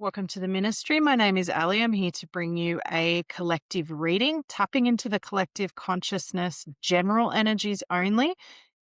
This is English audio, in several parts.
Welcome to the ministry. My name is Ali. I'm here to bring you a collective reading, tapping into the collective consciousness, general energies only.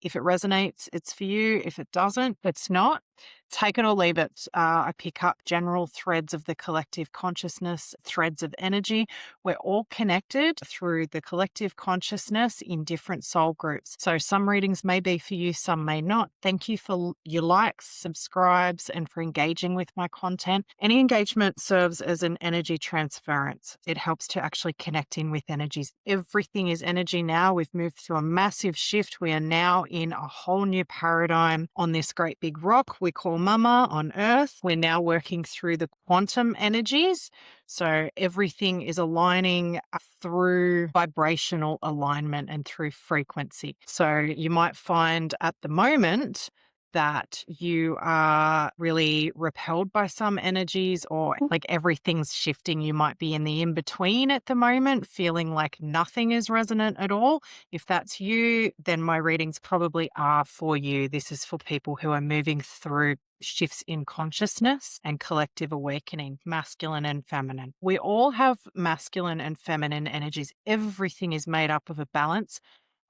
If it resonates, it's for you. If it doesn't, it's not. Take it or leave it. I pick up general threads of the collective consciousness, threads of energy. We're all connected through the collective consciousness in different soul groups. So some readings may be for you, some may not. Thank you for your likes, subscribes, and for engaging with my content. Any engagement serves as an energy transference. It helps to actually connect in with energies. Everything is energy now. We've moved through a massive shift. We are now in a whole new paradigm on this great big rock we call Mama on Earth. We're now working through the quantum energies. So everything is aligning through vibrational alignment and through frequency. So you might find at the moment that you are really repelled by some energies or like everything's shifting. You might be in the in-between at the moment, feeling like nothing is resonant at all. If that's you, then my readings probably are for you. This is for people who are moving through shifts in consciousness and collective awakening, masculine and feminine. We all have masculine and feminine energies. Everything is made up of a balance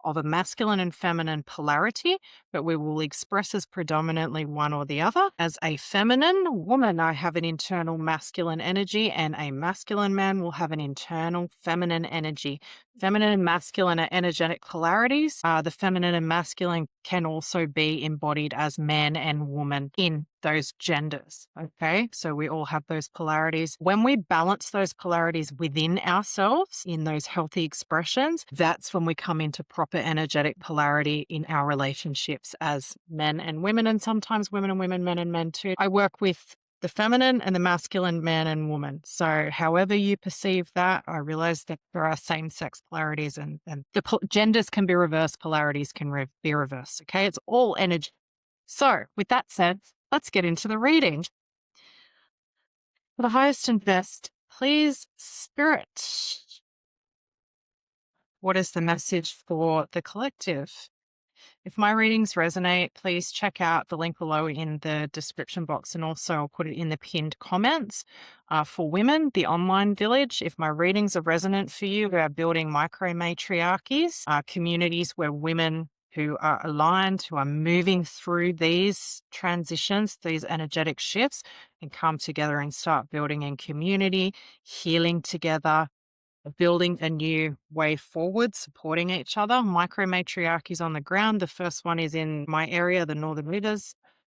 of a masculine and feminine polarity, but we will express as predominantly one or the other. As a feminine woman, I have an internal masculine energy, and a masculine man will have an internal feminine energy. Feminine and masculine are energetic polarities. The feminine and masculine can also be embodied as man and woman in those genders. Okay, so we all have those polarities. When we balance those polarities within ourselves in those healthy expressions, that's when we come into proper energetic polarity in our relationships as men and women, and sometimes women and women, men and men too. I work with the feminine and the masculine, man and woman. So however you perceive that, I realize that there are same-sex polarities and the genders can be reversed, polarities can be reversed. Okay, it's all energy. So with that said, let's get into the reading. For the highest and best, please, Spirit, what is the message for the collective? If my readings resonate, please check out the link below in the description box, and also I'll put it in the pinned comments. For women, the online village, if my readings are resonant for you, we are building Micro-Matriarchies, communities where women who are aligned, who are moving through these transitions, these energetic shifts, and come together and start building in community, healing together, building a new way forward, supporting each other. Micro-Matriarchies on the ground. The first one is in my area, the Northern Rivers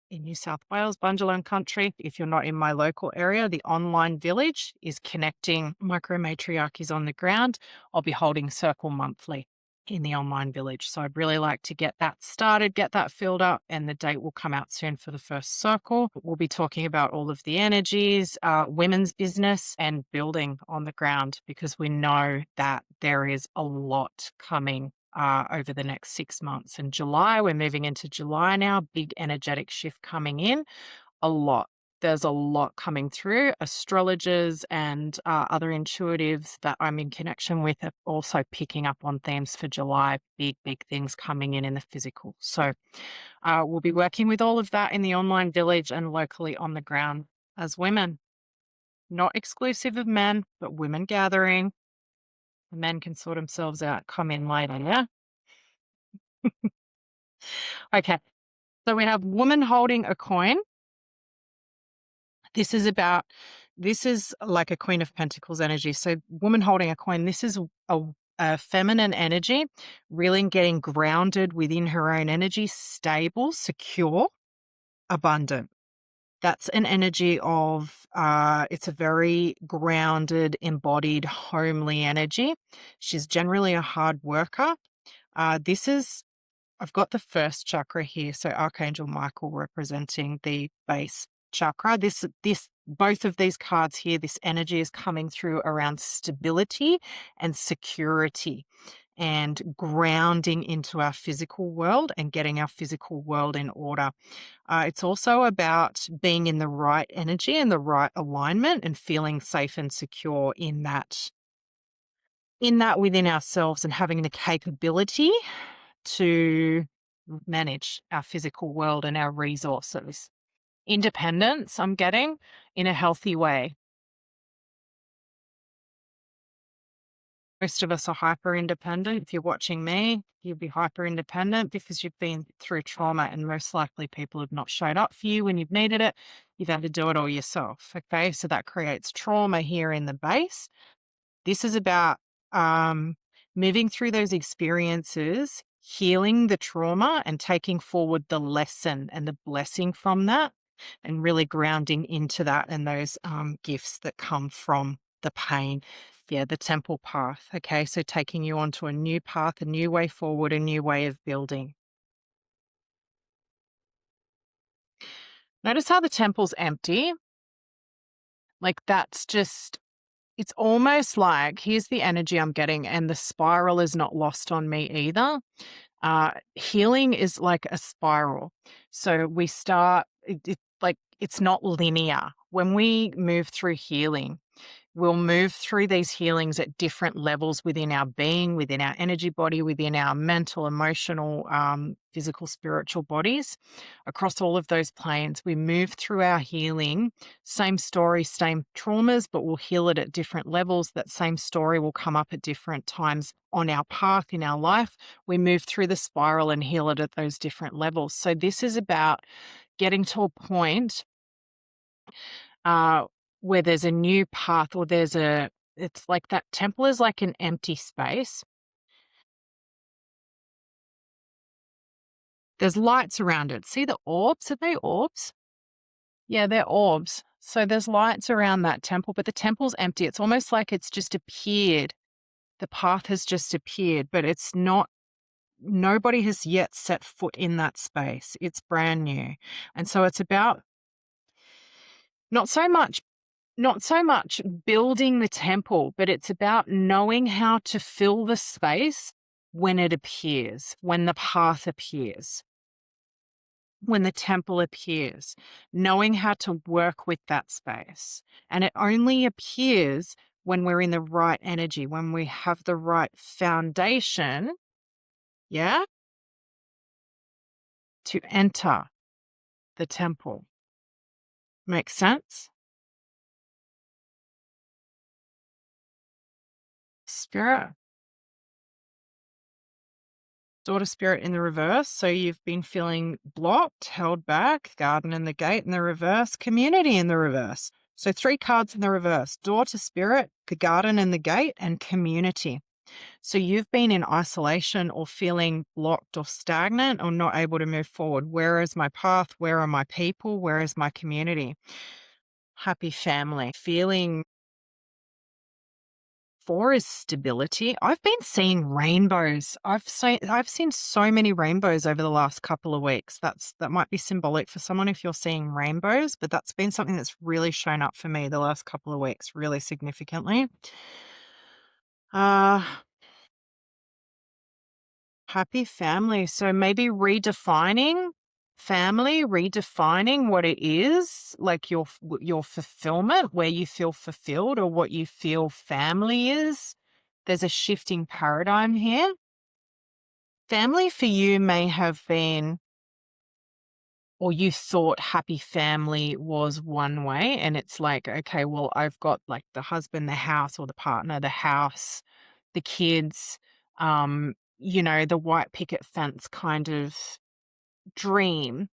in New South Wales, Bundjalung country. If you're not in my local area, the online village is connecting Micro-Matriarchies on the ground. I'll be holding Circle monthly in the online village. So I'd really like to get that started, get that filled up, and the date will come out soon for the first circle. We'll be talking about all of the energies, women's business, and building on the ground, because we know that there is a lot coming over the next 6 months. In July, we're moving into July now, big energetic shift coming in, a lot. There's a lot coming through. Astrologers and other intuitives that I'm in connection with are also picking up on themes for July, big things coming in the physical. So we'll be working with all of that in the online village and locally on the ground as women. Not exclusive of men, but women gathering. The men can sort themselves out, come in later, yeah? Okay, so we have woman holding a coin. This is like a Queen of Pentacles energy. So woman holding a coin, this is a feminine energy, really getting grounded within her own energy, stable, secure, abundant. That's an energy of, it's a very grounded, embodied, homely energy. She's generally a hard worker. I've got the first chakra here. So Archangel Michael representing the base chakra. Both of these cards here, this energy is coming through around stability and security and grounding into our physical world and getting our physical world in order. It's also about being in the right energy and the right alignment and feeling safe and secure in that within ourselves, and having the capability to manage our physical world and our resources independence, I'm getting, in a healthy way. Most of us are hyper independent. If you're watching me, you'll be hyper independent because you've been through trauma, and most likely people have not showed up for you when you've needed it. You've had to do it all yourself. Okay. So that creates trauma here in the base. This is about um, moving through those experiences, healing the trauma, and taking forward the lesson and the blessing from that, and really grounding into that and those gifts that come from the pain. Yeah, the temple path. Okay, so taking you onto a new path, a new way forward, a new way of building. Notice how the temple's empty. Like that's just, it's almost like, here's the energy I'm getting, and the spiral is not lost on me either. Healing is like a spiral. So we start, like, it's not linear. When we move through healing, we'll move through these healings at different levels within our being, within our energy body, within our mental, emotional, physical, spiritual bodies. Across all of those planes, we move through our healing. Same story, same traumas, but we'll heal it at different levels. That same story will come up at different times on our path in our life. We move through the spiral and heal it at those different levels. So this is about getting to a point uh, where there's a new path, or it's like that temple is like an empty space. There's lights around it. See the orbs? Are they orbs? Yeah, they're orbs. So there's lights around that temple, but the temple's empty. It's almost like it's just appeared. The path has just appeared, but it's not, nobody has yet set foot in that space. It's brand new. And so it's about not so much Not so much building the temple, but it's about knowing how to fill the space when it appears, when the path appears, when the temple appears, knowing how to work with that space. And it only appears when we're in the right energy, when we have the right foundation, yeah, to enter the temple. Makes sense? Spirit. Daughter spirit in the reverse. So you've been feeling blocked, held back, garden in the gate in the reverse, community in the reverse. So 3 cards in the reverse: daughter spirit, the garden in the gate, and community. So you've been in isolation or feeling blocked or stagnant or not able to move forward. Where is my path? Where are my people? Where is my community? Happy family. Feeling 4 is stability. I've been seeing rainbows. I've seen so many rainbows over the last couple of weeks. That might be symbolic for someone if you're seeing rainbows, but that's been something that's really shown up for me the last couple of weeks, really significantly. Uh Happy family. So maybe redefining family, redefining what it is, like your fulfillment, where you feel fulfilled or what you feel family is. There's a shifting paradigm here. Family for you may have been, or you thought happy family was one way, and it's like, okay, well, I've got like the husband, the house, or the partner, the house, the kids, the white picket fence kind of dream,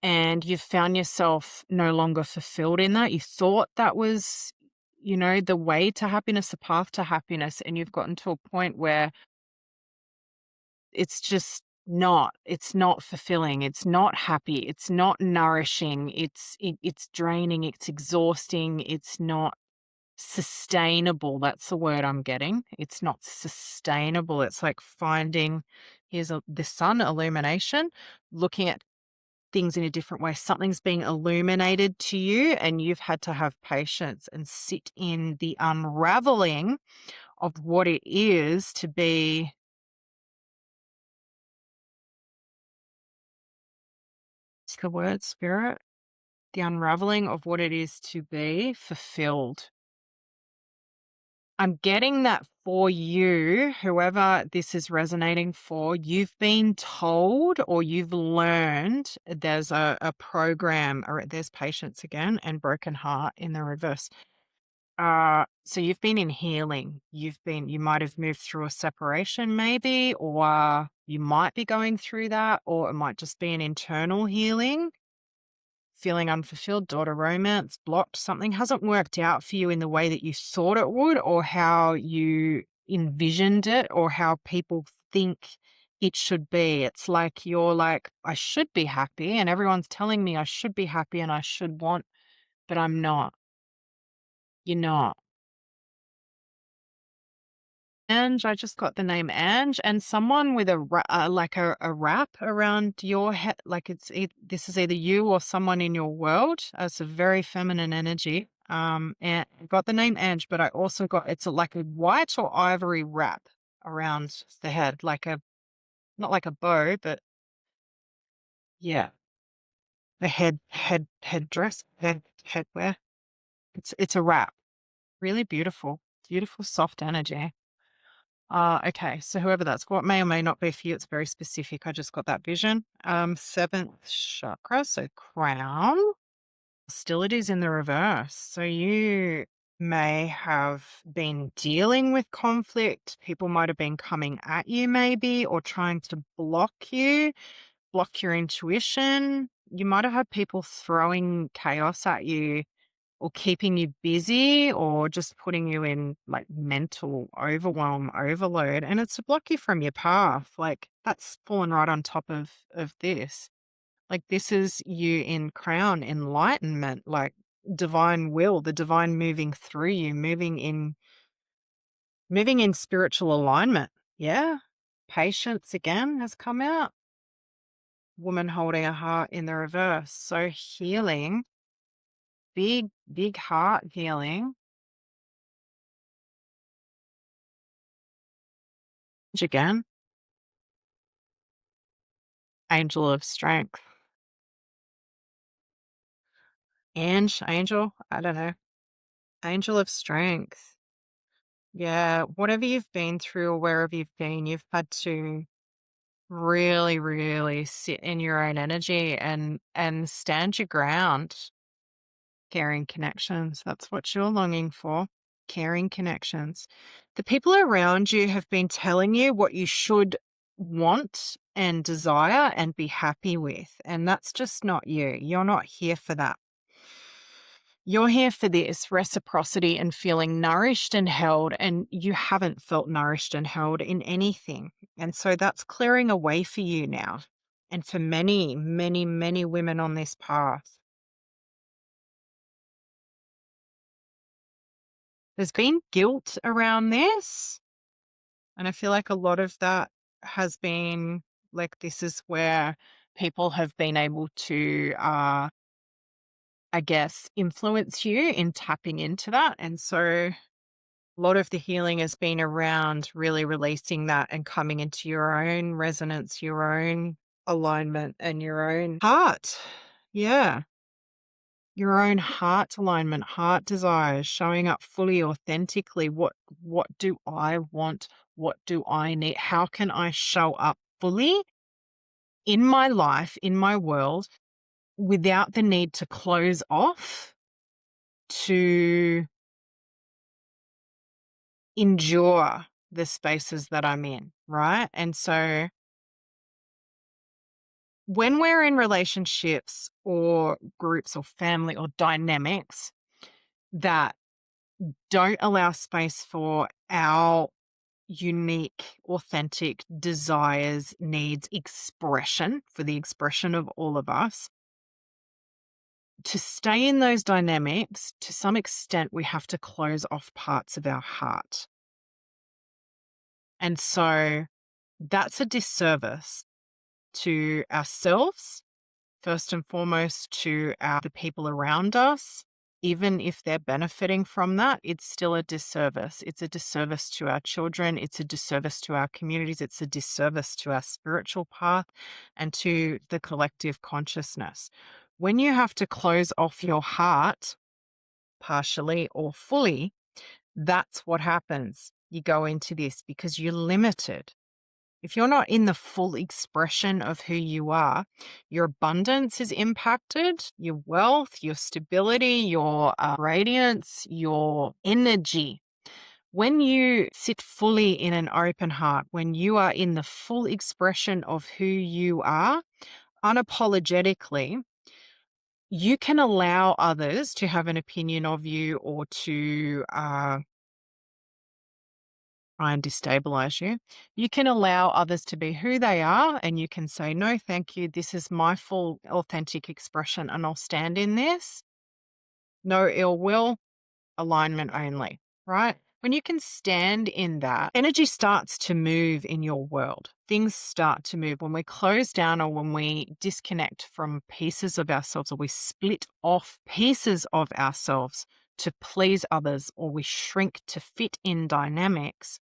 and you've found yourself no longer fulfilled in that. You thought that was, the way to happiness, the path to happiness, and you've gotten to a point where it's just not. It's not fulfilling. It's not happy. It's not nourishing. It's draining. It's exhausting. It's not sustainable. That's the word I'm getting. It's not sustainable. It's like finding, the sun illumination, looking at things in a different way. Something's being illuminated to you, and you've had to have patience and sit in the unraveling of what it is to be. It's the word spirit, the unraveling of what it is to be fulfilled. I'm getting that for you, whoever this is resonating for, you've been told or you've learned there's a program, or there's patience again and broken heart in the reverse. So you've been in healing. You might have moved through a separation maybe, or you might be going through that, or it might just be an internal healing, feeling unfulfilled, daughter romance, blocked, something hasn't worked out for you in the way that you thought it would, or how you envisioned it, or how people think it should be. It's like you're like, I should be happy, and everyone's telling me I should be happy and I should want, but I'm not. You're not. Ange, I just got the name Ange, and someone with like a wrap around your head, like this is either you or someone in your world. It's a very feminine energy. And I got the name Ange, but I also got like a white or ivory wrap around the head, like a not like a bow, but yeah, the headdress, headwear. It's a wrap. Really beautiful, beautiful soft energy. Okay. So whoever that's what may or may not be for you, it's very specific. I just got that vision. Seventh chakra, so crown. Hostilities in the reverse. So you may have been dealing with conflict. People might have been coming at you, maybe, or trying to block your intuition. You might have had people throwing chaos at you or keeping you busy or just putting you in like mental overwhelm, overload, and it's to block you from your path. Like that's fallen right on top of this. Like this is you in crown enlightenment, like divine will, the divine moving through you, moving in spiritual alignment. Yeah. Patience again has come out. Woman holding a heart in the reverse. So healing, big heart healing. Again, angel of strength. Angel, I don't know. Angel of strength. Yeah, whatever you've been through or wherever you've been, you've had to really, really sit in your own energy and stand your ground. Caring connections. That's what you're longing for. Caring connections. The people around you have been telling you what you should want and desire and be happy with. And that's just not you. You're not here for that. You're here for this reciprocity and feeling nourished and held, and you haven't felt nourished and held in anything. And so that's clearing away for you now. And for many, many, many women on this path, there's been guilt around this. And I feel like a lot of that has been like, this is where people have been able to, I guess, influence you in tapping into that. And so a lot of the healing has been around really releasing that and coming into your own resonance, your own alignment, and your own heart. Yeah. Your own heart alignment, heart desires, showing up fully, authentically. What do I want? What do I need? How can I show up fully in my life, in my world, without the need to close off, to endure the spaces that I'm in, right? And so when we're in relationships or groups or family or dynamics that don't allow space for our unique, authentic desires, needs, expression, for the expression of all of us, to stay in those dynamics, to some extent, we have to close off parts of our heart. And so that's a disservice to ourselves, first and foremost, to the people around us. Even if they're benefiting from that, it's still a disservice. It's a disservice to our children. It's a disservice to our communities. It's a disservice to our spiritual path and to the collective consciousness. When you have to close off your heart, partially or fully, That's what happens. You go into this because you're limited. If you're not in the full expression of who you are, your abundance is impacted, your wealth, your stability, your radiance, your energy. When you sit fully in an open heart, when you are in the full expression of who you are, unapologetically, you can allow others to have an opinion of you or to try and destabilize you. You can allow others to be who they are and you can say, no, thank you. This is my full authentic expression and I'll stand in this. No ill will, alignment only, right? When you can stand in that, energy starts to move in your world. Things start to move. When we close down or when we disconnect from pieces of ourselves or we split off pieces of ourselves to please others or we shrink to fit in dynamics,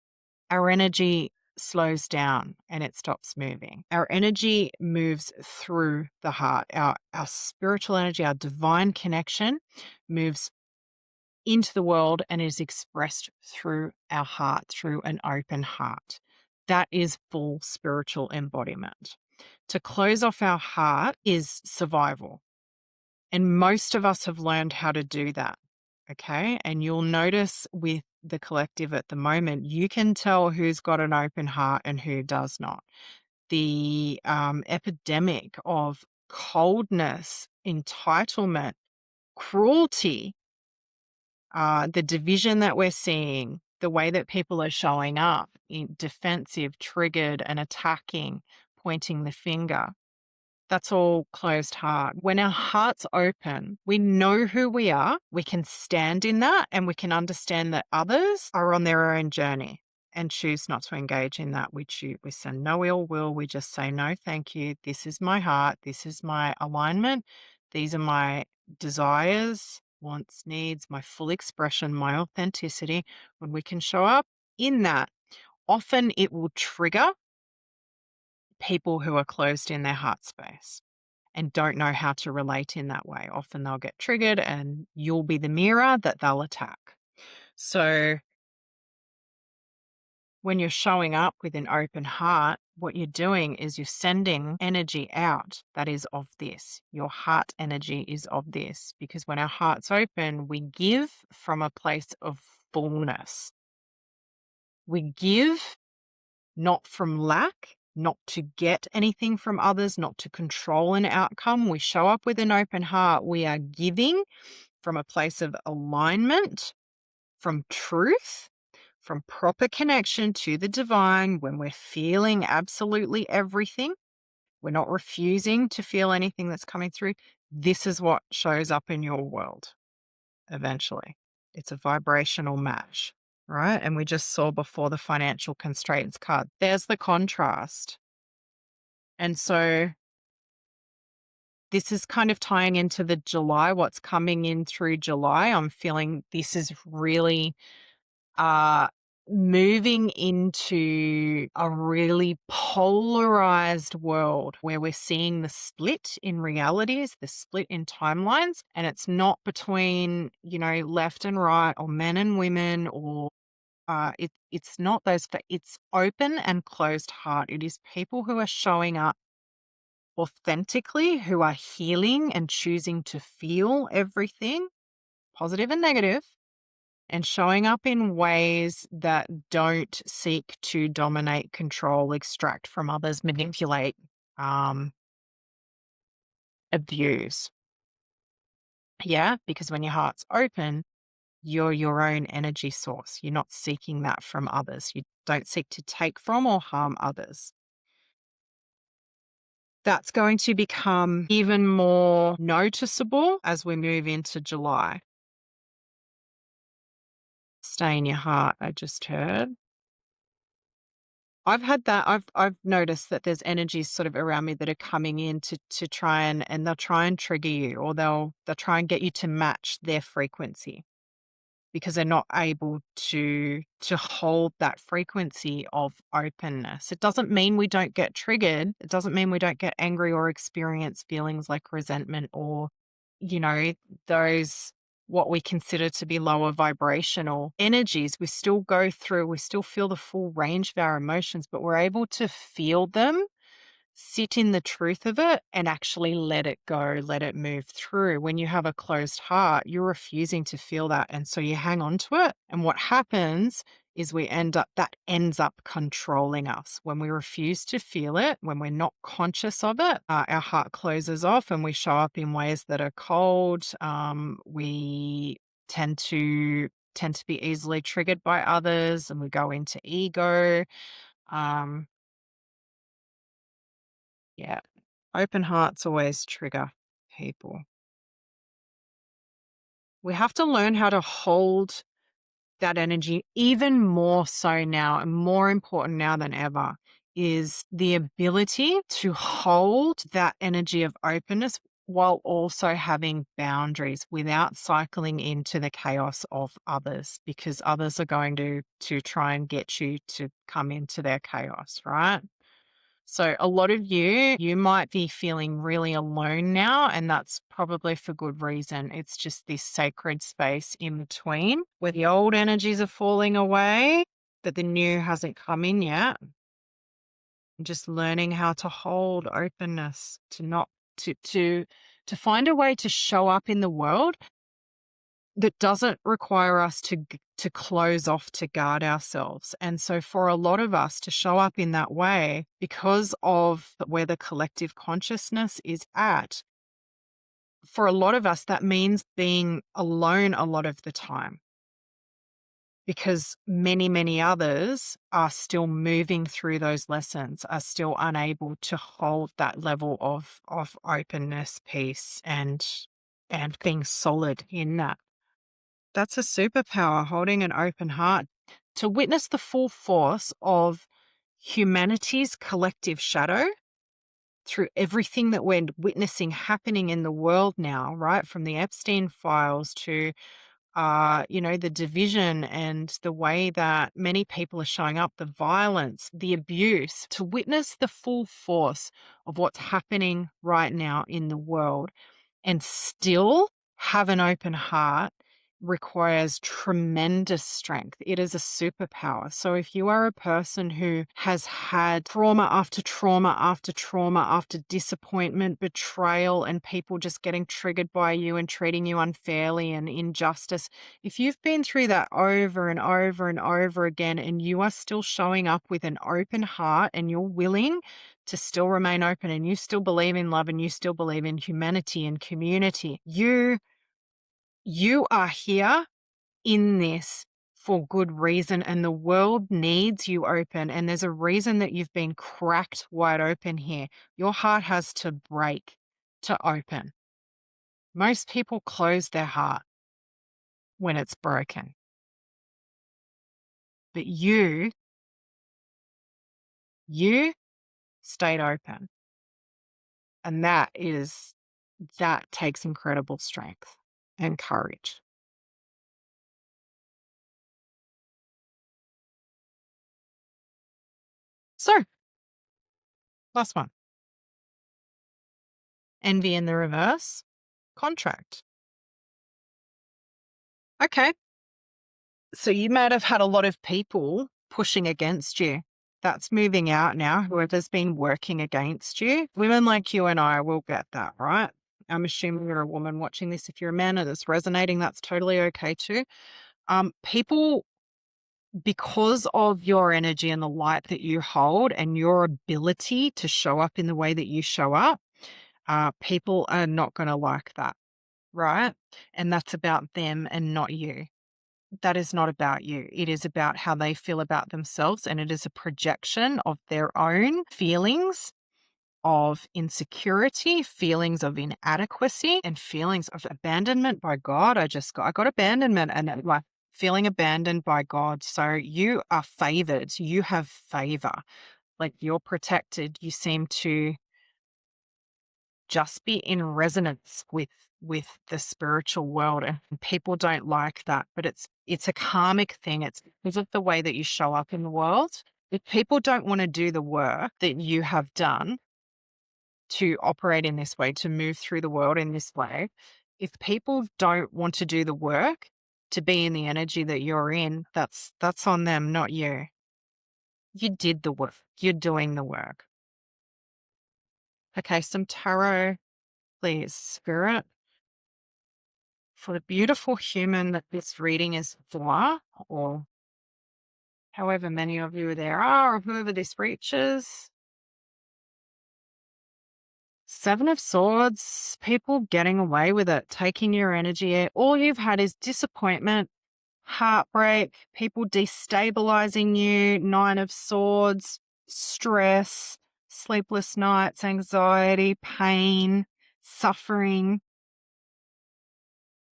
our energy slows down and it stops moving. Our energy moves through the heart. Our spiritual energy, our divine connection moves into the world and is expressed through our heart, through an open heart. That is full spiritual embodiment. To close off our heart is survival. And most of us have learned how to do that. Okay. And you'll notice with the collective at the moment, you can tell who's got an open heart and who does not. The epidemic of coldness, entitlement, cruelty, the division that we're seeing, the way that people are showing up in defensive, triggered, and attacking, pointing the finger. That's all closed heart. When our heart's open, we know who we are. We can stand in that and we can understand that others are on their own journey and choose not to engage in that. We send no ill will. We just say, no, thank you. This is my heart. This is my alignment. These are my desires, wants, needs, my full expression, my authenticity. When we can show up in that, often it will trigger people who are closed in their heart space and don't know how to relate in that way. Often they'll get triggered and you'll be the mirror that they'll attack. So when you're showing up with an open heart, what you're doing is you're sending energy out that is of this. Your heart energy is of this, because when our heart's open, we give from a place of fullness. We give not from lack, not to get anything from others, not to control an outcome. We show up with an open heart. We are giving from a place of alignment, from truth, from proper connection to the divine. When we're feeling absolutely everything, we're not refusing to feel anything that's coming through. This is what shows up in your world eventually. It's a vibrational match. Right. And we just saw before the financial constraints card. There's the contrast. And so this is kind of tying into the July, what's coming in through July. I'm feeling this is really moving into a really polarized world where we're seeing the split in realities, the split in timelines. And it's not between, left and right or men and women or it's not those, it's open and closed heart. It is people who are showing up authentically, who are healing and choosing to feel everything, positive and negative, and showing up in ways that don't seek to dominate, control, extract from others, manipulate, abuse. Yeah, because when your heart's open, you're your own energy source. You're not seeking that from others. You don't seek to take from or harm others. That's going to become even more noticeable as we move into July. Stay in your heart, I just heard. I've had that. I've noticed that there's energies sort of around me that are coming in to try and they'll try and trigger you, or they'll try and get you to match their frequency, because they're not able to hold that frequency of openness. It doesn't mean we don't get triggered. It doesn't mean we don't get angry or experience feelings like resentment or, those what we consider to be lower vibrational energies, we still go through, we still feel the full range of our emotions, but we're able to feel them, sit in the truth of it, and actually let it go, let it move through. When you have a closed heart, you're refusing to feel that. And so you hang on to it. And what happens is that ends up controlling us. When we refuse to feel it, when we're not conscious of it, our heart closes off and we show up in ways that are cold. We tend to be easily triggered by others, and we go into ego. Um, yeah. Open hearts always trigger people. We have to learn how to hold that energy even more so now, and more important now than ever, is the ability to hold that energy of openness while also having boundaries without cycling into the chaos of others, because others are going to try and get you to come into their chaos, right? So a lot of you might be feeling really alone now, and that's probably for good reason. It's just this sacred space in between where the old energies are falling away, but the new hasn't come in yet. And just learning how to hold openness, to not to find a way to show up in the world that doesn't require us to close off, to guard ourselves. And so for a lot of us to show up in that way, because of where the collective consciousness is at, for a lot of us, that means being alone a lot of the time, because many, many others are still moving through those lessons, are still unable to hold that level of openness, peace, and being solid in that. That's a superpower, holding an open heart, to witness the full force of humanity's collective shadow through everything that we're witnessing happening in the world now, right? From the Epstein files to, the division and the way that many people are showing up, the violence, the abuse, to witness the full force of what's happening right now in the world and still have an open heart requires tremendous strength. It is a superpower. So if you are a person who has had trauma after trauma after trauma after disappointment, betrayal, and people just getting triggered by you and treating you unfairly and injustice, if you've been through that over and over and over again, and you are still showing up with an open heart and you're willing to still remain open, and you still believe in love, and you still believe in humanity and community, you are here in this for good reason, and the world needs you open, and there's a reason that you've been cracked wide open here. Your heart has to break to open. Most people close their heart when it's broken, but you stayed open, and that takes incredible strength and courage. So, last one. Envy in the reverse, contract. Okay. So you might have had a lot of people pushing against you. That's moving out now. Whoever's been working against you. Women like you and I will get that, right? I'm assuming you're a woman watching this. If you're a man and it's resonating, that's totally okay too. People, because of your energy and the light that you hold and your ability to show up in the way that you show up, people are not going to like that, right? And that's about them and not you. That is not about you. It is about how they feel about themselves, and it is a projection of their own feelings of insecurity, feelings of inadequacy, and feelings of abandonment by God. I got abandonment, and like feeling abandoned by God. So you are favored. You have favor. Like, you're protected. You seem to just be in resonance with the spiritual world, and people don't like that, but it's a karmic thing. It's because of the way that you show up in the world. If people don't want to do the work that you have done to operate in this way, to move through the world in this way, if people don't want to do the work to be in the energy that you're in, that's on them, not you. You did the work. You're doing the work. Okay, some tarot, please, Spirit. For the beautiful human that this reading is for, or however many of you there are, or whoever this reaches. Seven of Swords, people getting away with it, taking your energy. All you've had is disappointment, heartbreak, people destabilizing you, Nine of Swords, stress, sleepless nights, anxiety, pain, suffering,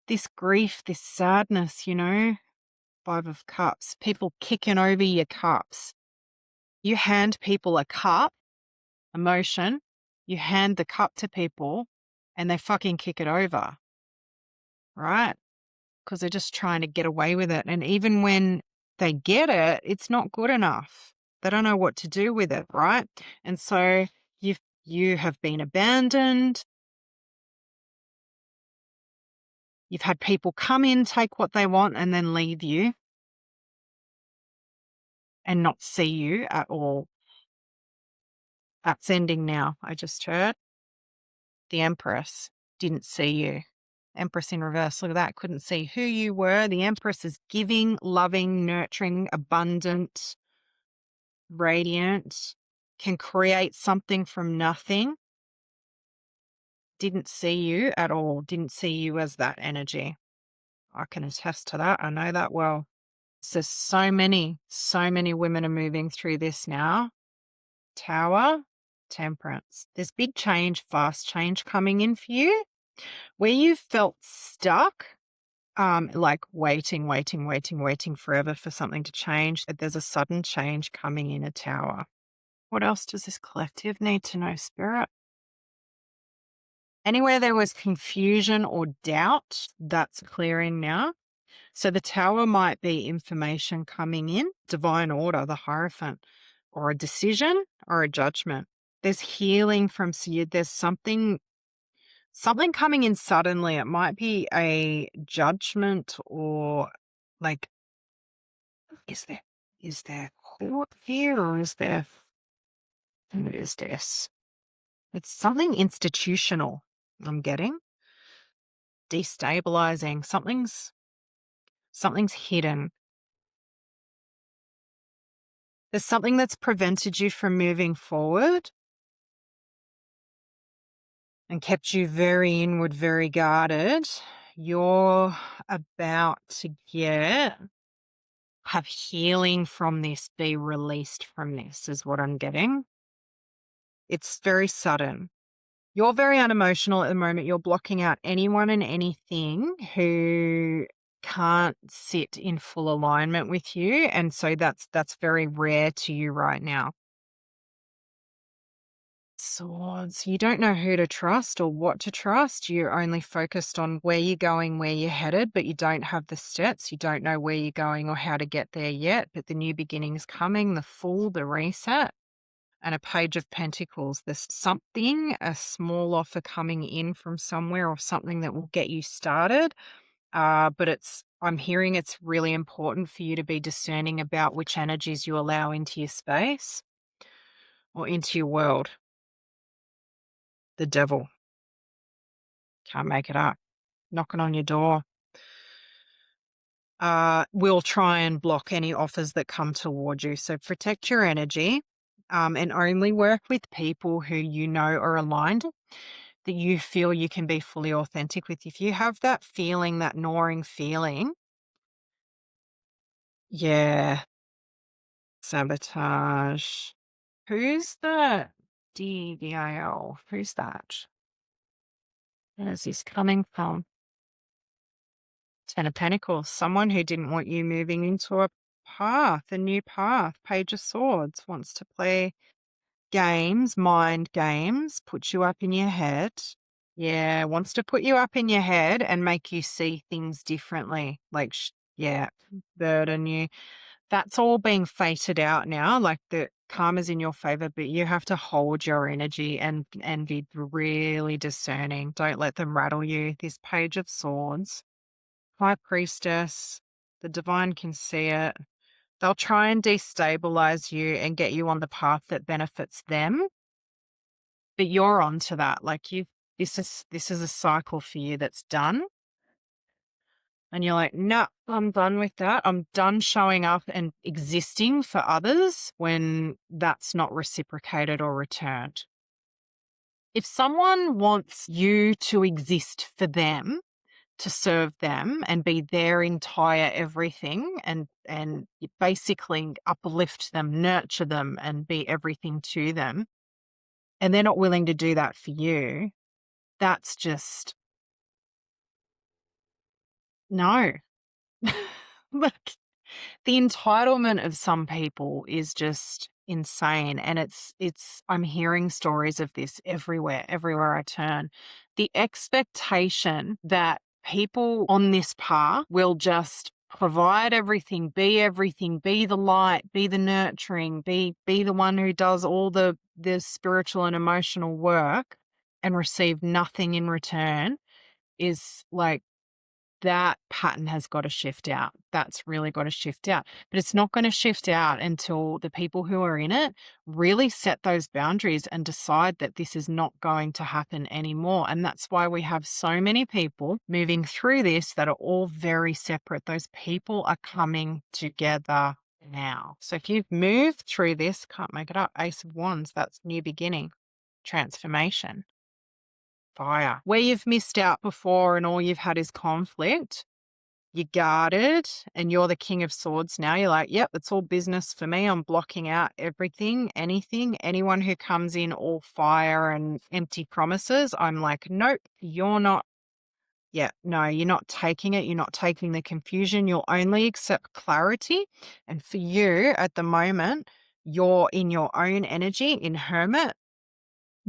this grief, this sadness, Five of Cups, people kicking over your cups. You hand people a cup, emotion, you hand the cup to people and they fucking kick it over, right? Because they're just trying to get away with it. And even when they get it, it's not good enough. They don't know what to do with it, right? And so you have been abandoned. You've had people come in, take what they want, and then leave you and not see you at all. That's ending now, I just heard. The Empress didn't see you. Empress in reverse, look at that, couldn't see who you were. The Empress is giving, loving, nurturing, abundant, radiant, can create something from nothing. Didn't see you at all, didn't see you as that energy. I can attest to that. I know that well. So many women are moving through this now. Tower, Temperance. There's big change, fast change coming in for you. Where you felt stuck, like waiting forever for something to change, there's a sudden change coming in a Tower. What else does this collective need to know, Spirit? Anywhere there was confusion or doubt, that's clearing now. So the Tower might be information coming in, divine order, the Hierophant, or a decision or a judgment. There's healing from you. There's something coming in suddenly. It might be a judgment or like, is there court here or is there, what is this? It's something institutional I'm getting. Destabilizing. Something's hidden. There's something that's prevented you from moving forward and kept you very inward, very guarded. You're about to have healing from this, be released from this, is what I'm getting. It's very sudden. You're very unemotional at the moment. You're blocking out anyone and anything who can't sit in full alignment with you. And so that's very rare to you right now. Swords. You don't know who to trust or what to trust. You're only focused on where you're going, where you're headed, but you don't have the steps. You don't know where you're going or how to get there yet. But the new beginning's coming, the Fool, the reset, and a Page of Pentacles. There's something, a small offer coming in from somewhere or something that will get you started. But I'm hearing it's really important for you to be discerning about which energies you allow into your space or into your world. The Devil. Can't make it up. Knocking on your door. We'll try and block any offers that come toward you. So protect your energy and only work with people who you know are aligned, that you feel you can be fully authentic with. If you have that feeling, that gnawing feeling, yeah, sabotage. Who's the DVIL? Who's that? Where's this coming from? Ten of Pentacles. Someone who didn't want you moving into a new path. Page of Swords wants to play games, mind games, put you up in your head. Yeah, wants to put you up in your head and make you see things differently. Like, burden you. That's all being fated out now, like the karma's in your favor, but you have to hold your energy and be really discerning. Don't let them rattle you. This Page of Swords, High Priestess, the divine can see it. They'll try and destabilize you and get you on the path that benefits them, but you're onto that. Like this is a cycle for you that's done. And you're like, no, I'm done with that. I'm done showing up and existing for others when that's not reciprocated or returned. If someone wants you to exist for them, to serve them and be their entire everything and you basically uplift them, nurture them and be everything to them, and they're not willing to do that for you, that's just no. Like, the entitlement of some people is just insane, and it's I'm hearing stories of this everywhere I turn. The expectation that people on this path will just provide everything, be the light, be the nurturing, be the one who does all the spiritual and emotional work and receive nothing in return is like that pattern has got to shift out. That's really got to shift out. But it's not going to shift out until the people who are in it really set those boundaries and decide that this is not going to happen anymore. And that's why we have so many people moving through this that are all very separate. Those people are coming together now. So if you've moved through this, can't make it up, Ace of Wands, that's new beginning, transformation. Fire. Where you've missed out before and all you've had is conflict, you're guarded and you're the King of Swords now. You're like, yep, it's all business for me. I'm blocking out everything, anything, anyone who comes in all fire and empty promises. I'm like, nope, you're not. Yeah, no, you're not taking it. You're not taking the confusion. You'll only accept clarity. And for you at the moment, you're in your own energy in Hermit,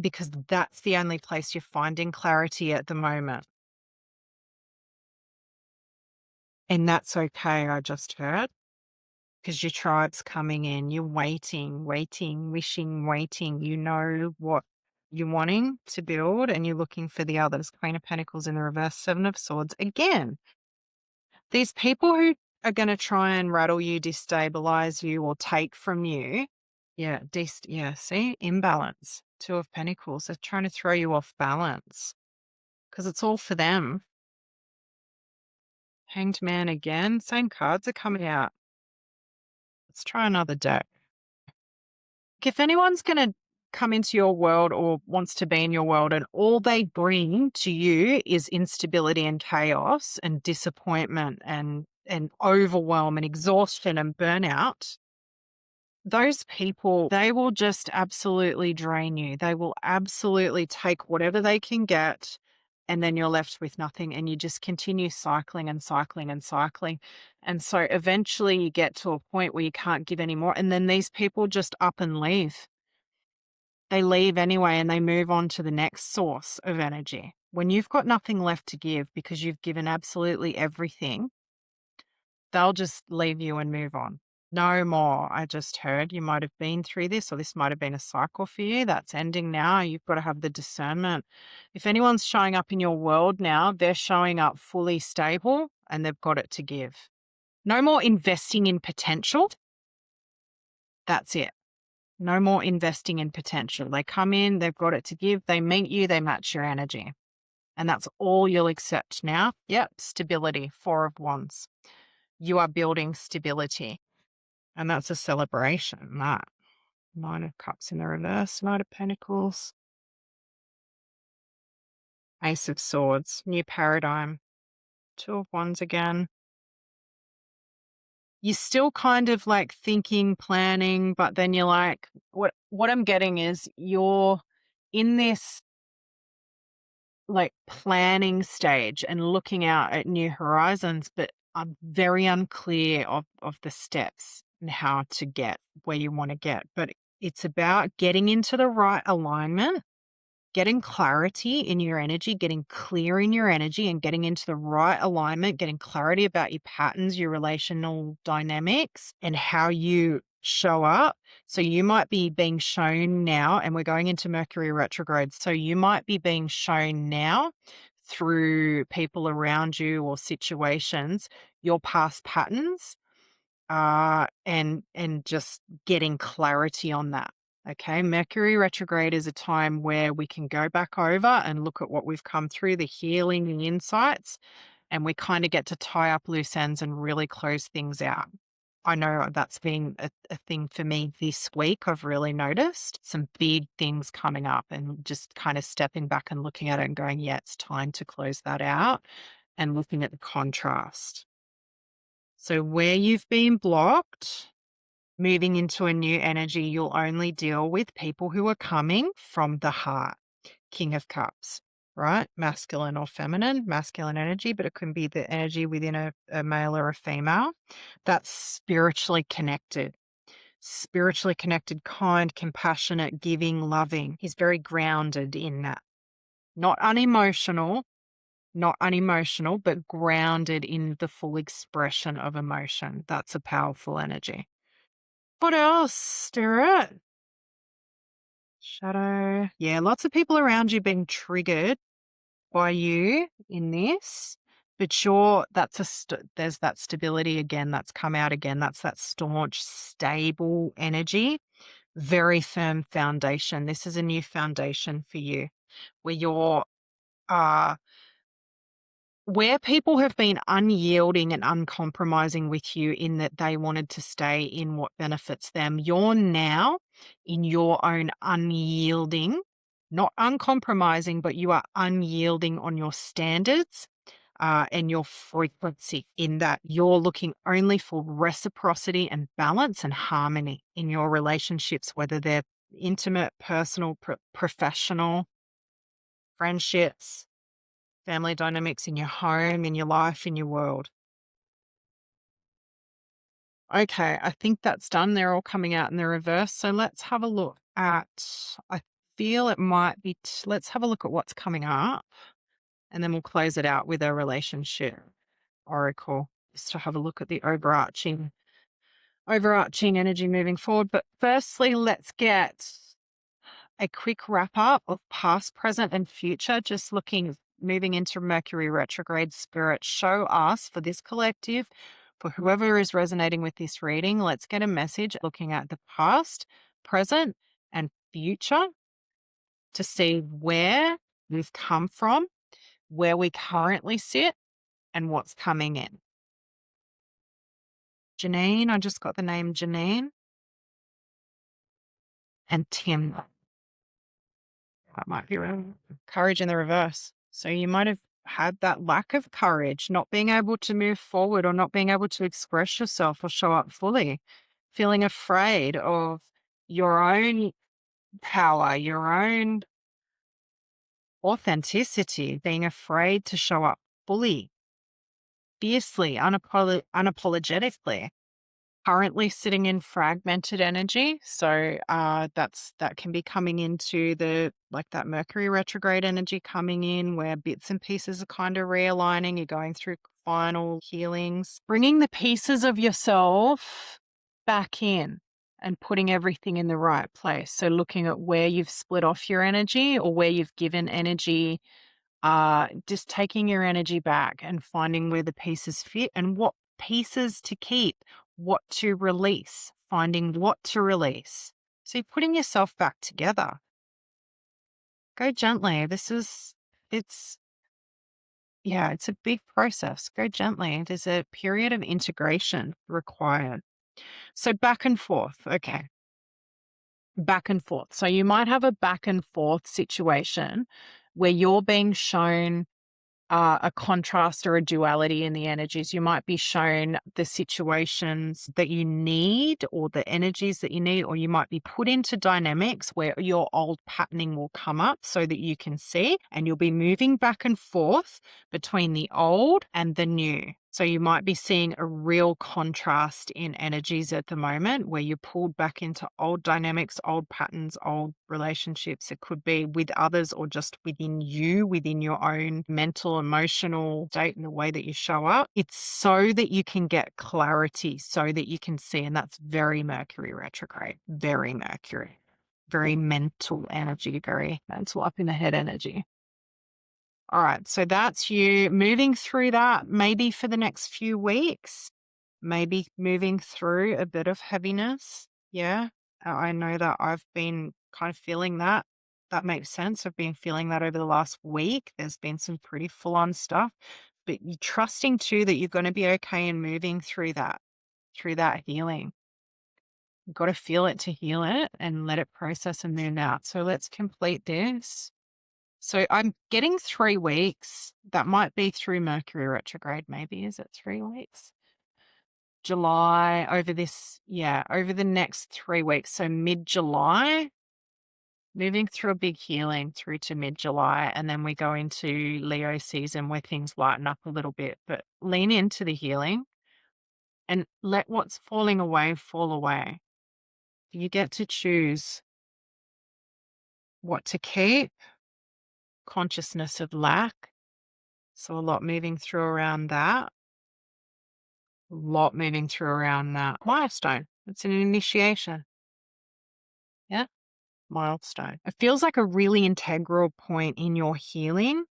because that's the only place you're finding clarity at the moment. And that's okay, I just heard, because your tribe's coming in. You're waiting, wishing, waiting. You know what you're wanting to build and you're looking for the others. Queen of Pentacles in the reverse, Seven of Swords. Again, these people who are going to try and rattle you, destabilize you, or take from you. Yeah, see, imbalance. Two of Pentacles. They're trying to throw you off balance because it's all for them. Hanged Man again. Same cards are coming out. Let's try another deck. If anyone's going to come into your world or wants to be in your world and all they bring to you is instability and chaos and disappointment and overwhelm and exhaustion and burnout, those people, they will just absolutely drain you. They will absolutely take whatever they can get, and then you're left with nothing, and you just continue cycling and cycling and cycling. And so eventually you get to a point where you can't give any more, and then these people just up and leave. They leave anyway and they move on to the next source of energy. When you've got nothing left to give because you've given absolutely everything, they'll just leave you and move on. No more. I just heard you might have been through this, or this might have been a cycle for you. That's ending now. You've got to have the discernment. If anyone's showing up in your world now, they're showing up fully stable and they've got it to give. No more investing in potential. That's it. No more investing in potential. They come in, they've got it to give, they meet you, they match your energy. And that's all you'll accept now. Yep, stability, Four of Wands. You are building stability. And that's a celebration, that. Nine of Cups in the reverse, Knight of Pentacles. Ace of Swords, new paradigm. Two of Wands again. You're still kind of like thinking, planning, but then you're like, what I'm getting is you're in this like planning stage and looking out at new horizons, but I'm very unclear of the steps and how to get where you want to get. But it's about getting into the right alignment getting clarity in your energy, getting clear in your energy, and getting into the right alignment, getting clarity about your patterns, your relational dynamics, and how you show up. So you might be being shown now, and we're going into Mercury retrograde. So you might be being shown now through people around you or situations, your past patterns, and just getting clarity on that. Okay, Mercury retrograde is a time where we can go back over and look at what we've come through, the healing, the insights, and we kind of get to tie up loose ends and really close things out. I know that's been a thing for me this week. I've really noticed some big things coming up and just kind of stepping back and looking at it and going, yeah, it's time to close that out, and looking at the contrast. So where you've been blocked, moving into a new energy, you'll only deal with people who are coming from the heart. King of Cups, right? Masculine or feminine, masculine energy, but it can be the energy within a male or a female that's spiritually connected, kind, compassionate, giving, loving. He's very grounded in that. Not unemotional, but grounded in the full expression of emotion. That's a powerful energy. What else, Spirit? Shadow. Yeah, lots of people around you being triggered by you in this, but there's that stability again that's come out again. That's that staunch, stable energy, very firm foundation. This is a new foundation for you where you're uh where people have been unyielding and uncompromising with you in that they wanted to stay in what benefits them, you're now in your own unyielding, not uncompromising, but you are unyielding on your standards and your frequency, in that you're looking only for reciprocity and balance and harmony in your relationships, whether they're intimate, personal, professional, friendships, family dynamics, in your home, in your life, in your world. Okay, I think that's done. They're all coming out in the reverse. So let's have a look at, I feel it might be, let's have a look at what's coming up, and then we'll close it out with a relationship oracle, just to have a look at the overarching energy moving forward. But firstly, let's get a quick wrap up of past, present, and future. Just moving into Mercury retrograde. Spirit, show us for this collective, for whoever is resonating with this reading, let's get a message looking at the past, present, and future to see where we've come from, where we currently sit, and what's coming in. Janine, I just got the name Janine. And Tim. That might be wrong. Courage in the reverse. So you might have had that lack of courage, not being able to move forward or not being able to express yourself or show up fully, feeling afraid of your own power, your own authenticity, being afraid to show up fully, fiercely, unapologetically. Currently sitting in fragmented energy. So that can be coming into that Mercury retrograde energy coming in, where bits and pieces are kind of realigning. You're going through final healings, bringing the pieces of yourself back in and putting everything in the right place. So looking at where you've split off your energy or where you've given energy, just taking your energy back and finding where the pieces fit and what pieces to keep, what to release, finding what to release. So you're putting yourself back together. Go gently. It's a big process. Go gently. There's a period of integration required. So back and forth. Okay. Back and forth. So you might have a back and forth situation where you're being shown a contrast or a duality in the energies. You might be shown the situations that you need or the energies that you need, or you might be put into dynamics where your old patterning will come up so that you can see, and you'll be moving back and forth between the old and the new. So you might be seeing a real contrast in energies at the moment where you're pulled back into old dynamics, old patterns, old relationships. It could be with others or just within you, within your own mental, emotional state and the way that you show up. It's so that you can get clarity, so that you can see. And that's very Mercury retrograde, very Mercury, very mental energy, very mental up in the head energy. All right, so that's you moving through that maybe for the next few weeks, maybe moving through a bit of heaviness. Yeah, I know that I've been kind of feeling that. That makes sense. I've been feeling that over the last week. There's been some pretty full on stuff, but you trusting too that you're going to be okay and moving through that healing. You've got to feel it to heal it and let it process and move out. So let's complete this. So I'm getting 3 weeks. That might be through Mercury retrograde, maybe. Is it 3 weeks? July over this, yeah, over the next 3 weeks. So mid-July, moving through a big healing through to mid-July. And then we go into Leo season where things lighten up a little bit. But lean into the healing and let what's falling away fall away. You get to choose what to keep, consciousness of lack. So a lot moving through around that. Lot moving through around that milestone. It's an initiation. Yeah. Milestone. It feels like a really integral point in your healing.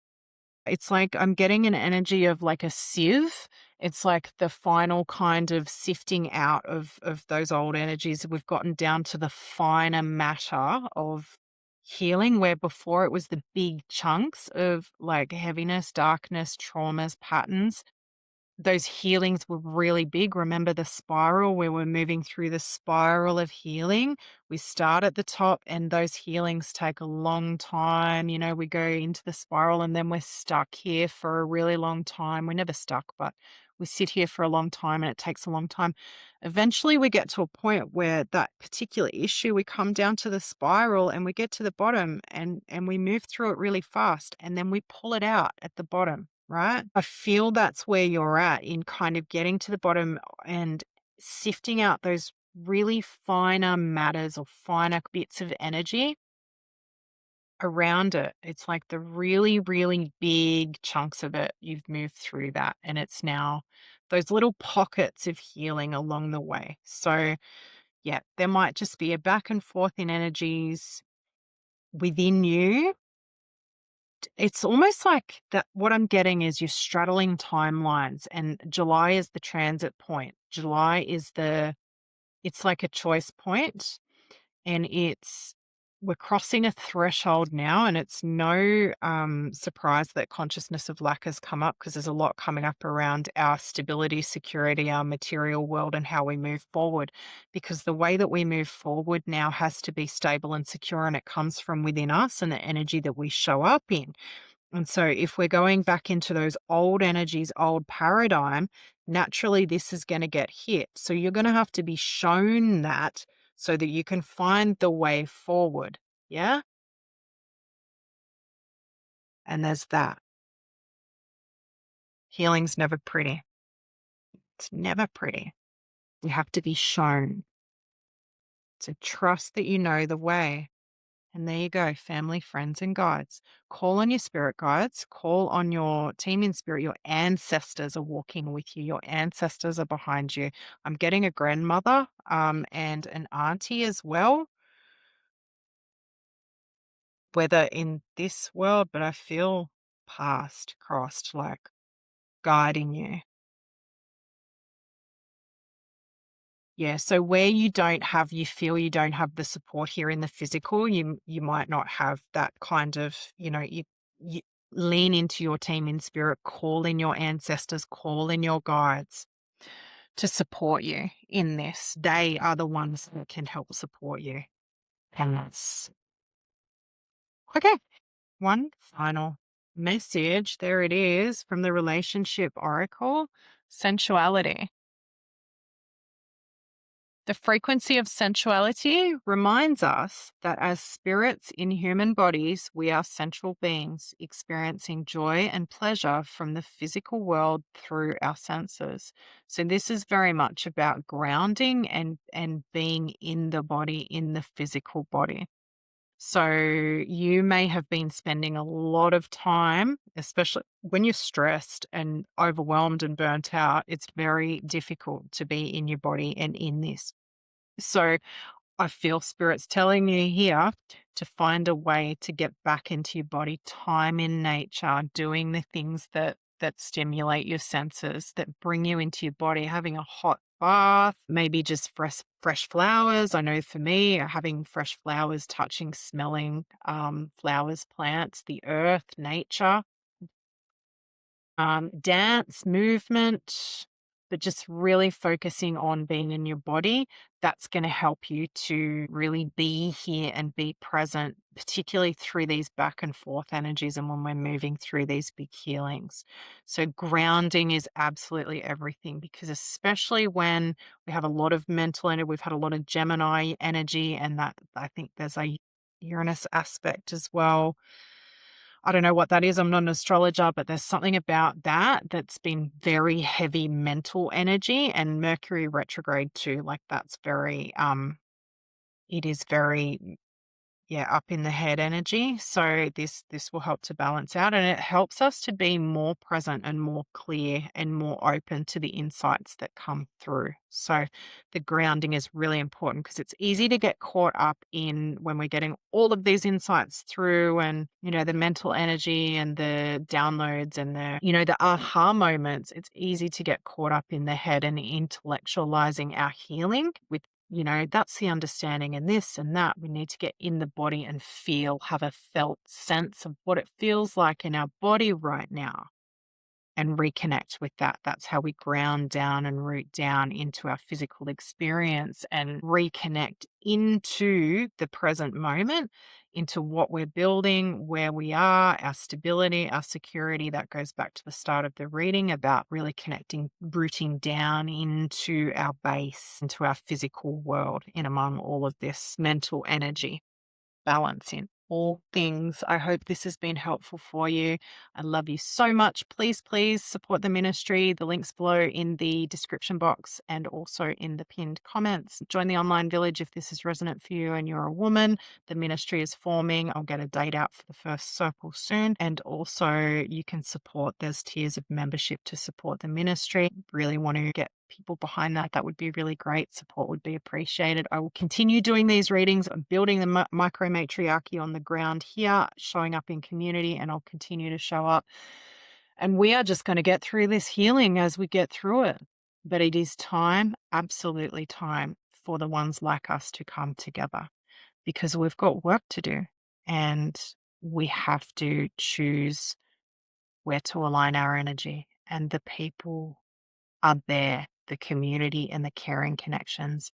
It's like I'm getting an energy of like a sieve. It's like the final kind of sifting out of those old energies. We've gotten down to the finer matter of healing, where before it was the big chunks of like heaviness, darkness, traumas, patterns. Those healings were really big. Remember the spiral where we're moving through the spiral of healing? We start at the top and those healings take a long time. You know, we go into the spiral and then we're stuck here for a really long time. We're never stuck, but we sit here for a long time and it takes a long time. Eventually we get to a point where that particular issue, we come down to the spiral and we get to the bottom and we move through it really fast and then we pull it out at the bottom. Right? I feel that's where you're at in kind of getting to the bottom and sifting out those really finer matters or finer bits of energy around it. It's like the really, really big chunks of it. You've moved through that, and it's now those little pockets of healing along the way. So, yeah, there might just be a back and forth in energies within you. It's almost like that what I'm getting is you're straddling timelines and July is the transit point. July is it's like a choice point and we're crossing a threshold now and it's no surprise that consciousness of lack has come up because there's a lot coming up around our stability, security, our material world and how we move forward because the way that we move forward now has to be stable and secure and it comes from within us and the energy that we show up in. And so if we're going back into those old energies, old paradigm, naturally this is going to get hit. So you're going to have to be shown that so that you can find the way forward. Yeah. And there's that. Healing's never pretty. It's never pretty. You have to be shown. So trust that you know the way. And there you go, family, friends, and guides. Call on your spirit guides, call on your team in spirit. Your ancestors are walking with you, your ancestors are behind you. I'm getting a grandmother and an auntie as well, whether in this world, but I feel past, crossed, like guiding you. Yeah, so where you feel you don't have the support here in the physical, you might not have that kind of, you lean into your team in spirit, call in your ancestors, call in your guides to support you in this. They are the ones that can help support you. And that's okay. One final message. There it is from the relationship oracle, sensuality. The frequency of sensuality reminds us that as spirits in human bodies, we are sensual beings experiencing joy and pleasure from the physical world through our senses. So this is very much about grounding and being in the body, in the physical body. So you may have been spending a lot of time, especially when you're stressed and overwhelmed and burnt out, it's very difficult to be in your body and in this. So I feel spirits telling you here to find a way to get back into your body, time in nature, doing the things that stimulate your senses, that bring you into your body, having a hot bath, maybe just fresh flowers. I know for me, having fresh flowers, touching, smelling flowers, plants, the earth, nature, dance, movement, but just really focusing on being in your body. That's going to help you to really be here and be present, particularly through these back and forth energies and when we're moving through these big healings. So, grounding is absolutely everything because, especially when we have a lot of mental energy, we've had a lot of Gemini energy, and that I think there's a Uranus aspect as well. I don't know what that is. I'm not an astrologer, but there's something about that that's been very heavy mental energy, and Mercury retrograde too. Like that's very it is very, yeah, up in the head energy. So this will help to balance out, and it helps us to be more present and more clear and more open to the insights that come through. So the grounding is really important because it's easy to get caught up in when we're getting all of these insights through, and the mental energy and the downloads and the aha moments. It's easy to get caught up in the head and intellectualizing our healing with that's the understanding and this and that. We need to get in the body and have a felt sense of what it feels like in our body right now and reconnect with that. That's how we ground down and root down into our physical experience and reconnect into the present moment, into what we're building, where we are, our stability, our security. That goes back to the start of the reading about really connecting, rooting down into our base, into our physical world, in among all of this mental energy, balance in all things. I hope this has been helpful for you. I love you so much. Please, please support the ministry. The link's below in the description box and also in the pinned comments. Join the online village if this is resonant for you and you're a woman. The ministry is forming. I'll get a date out for the first circle soon. And also you can support. There's tiers of membership to support the ministry. Really want to get people behind that. That would be really great. Support would be appreciated. I will continue doing these readings. I'm building the Micro-Matriarchy on the ground here, showing up in community, and I'll continue to show up. And we are just going to get through this healing as we get through it. But it is time, absolutely time, for the ones like us to come together because we've got work to do and we have to choose where to align our energy, and the people are there, the community and the caring connections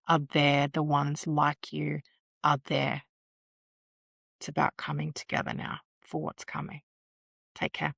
are there, the ones like you are there. It's about coming together now for what's coming. Take care.